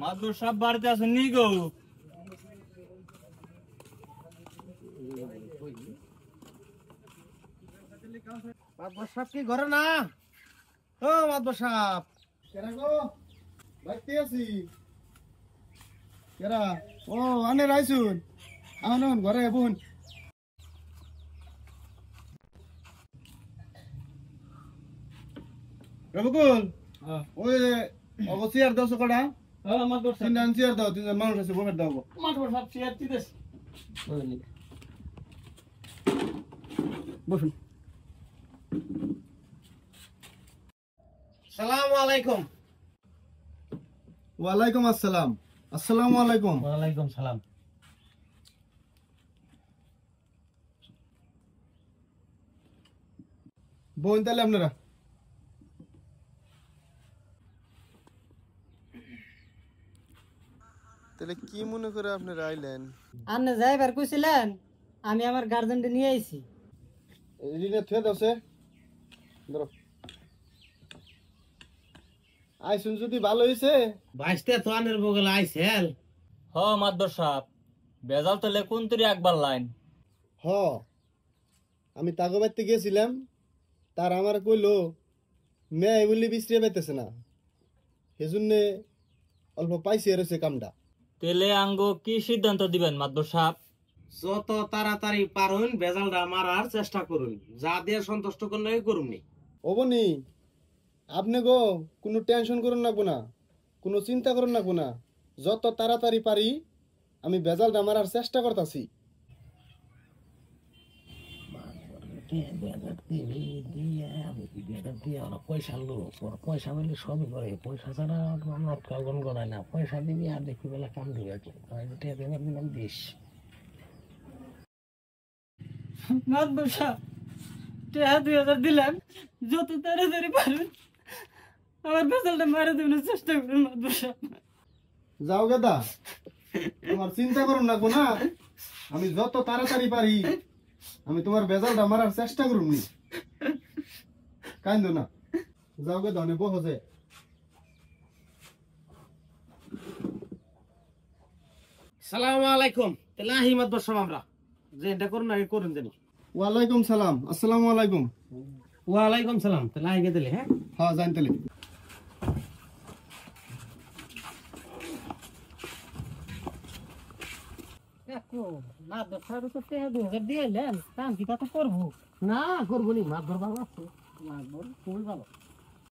মাদুর সব বাড়িতে আছেন নি গো? মাদবর সাহেব কি ঘরে না? ও মাদবর সাহেব কেরা গো? বাইতে আছি। কেরা? ও আনে রাইছুন। আনুন ঘরে বোন। রবকুল ওই অবশ্যই আর 10 কটা। হ্যাঁ মাদুর সাহেব। তিন চেয়ার দাও, তিন মানুষ আছে বসে দাও। মাদুর সাহেব চেয়ার দিতেছে। বসুন। সালামু আলাইকুম। ওয়ালাইকুম আসসালাম। আসসালামু আলাইকুম। ওয়ালাইকুম সালাম। বোন তাহলে আপনারা তাহলে কি মনে করে আপনারা আইলেন? আপনি যাইবার কইছিলেন, আমি আমার গার্জেনকে নিয়ে আইছি। রিনে থুয়ে দাওছে ধরো। আইসুন যদি ভালো হইছে। বাইশটা তো আনের বগলে আইসেল। হ মাদুর সাহেব, বেজাল তলে কোন তুরি একবার লাইন। হ আমি তাগো বাইতে গেছিলাম, তার আমার কইলো মেয়ে বলি বিশ্রিয়ে পাইতেছে না, সেজন্যে অল্প পাইছি আর হচ্ছে কামটা। তেলে আঙ্গো কি সিদ্ধান্ত দিবেন মাদুর সাহেব? যত তাড়াতাড়ি পারুন বেজালটা মারার চেষ্টা করুন, যা দিয়ে সন্তুষ্ট করলে করুন নি। ওবনি আপনি গো কোনো টেনশন করুন না, কোনো চিন্তা করুন না, যত তাড়াতাড়ি পারি আমি বেজালটা মারার চেষ্টা করতেছি। পয়সা লোক পয়সা পেলে সবই করে, পয়সা ছাড়া আমার কলগন গড়ায় না। পয়সা দিবি আর দেখবি বেলা কাম দিবে দিলাম বেশ। মাদবর সাহেব, 2000 দিলাম, যত তাড়াতাড়ি পারবেন আমার বেজালটা মারা দেওয়ার চেষ্টা করুন মাদবর সাহেব। যাও গেদা, তোমার চিন্তা করুন না, আমি যত তাড়াতাড়ি পারি আমি তোমার বেজালটা মারার চেষ্টা করুন নি। কাইন্দ না, যাও গেদা, অনেক বহজে। সালামু আলাইকুম। তাহলে আহিমাদ বসম আমরা যে এটা করুন আগে করুন জানি। ওয়ালাইকুম সালাম। আসসালামু আলাইকুম। ওয়ালাইকুম সালাম। তাহলে আগে দিলে হ্যাঁ হ্যাঁ জানতেলে মাদবর সাহেব তো 2000 দিয়ে এলেন, কাম কি তা তো করবো। না করবো নি, মাছ ধরবার আছে। মাদবর খুবই ভালো।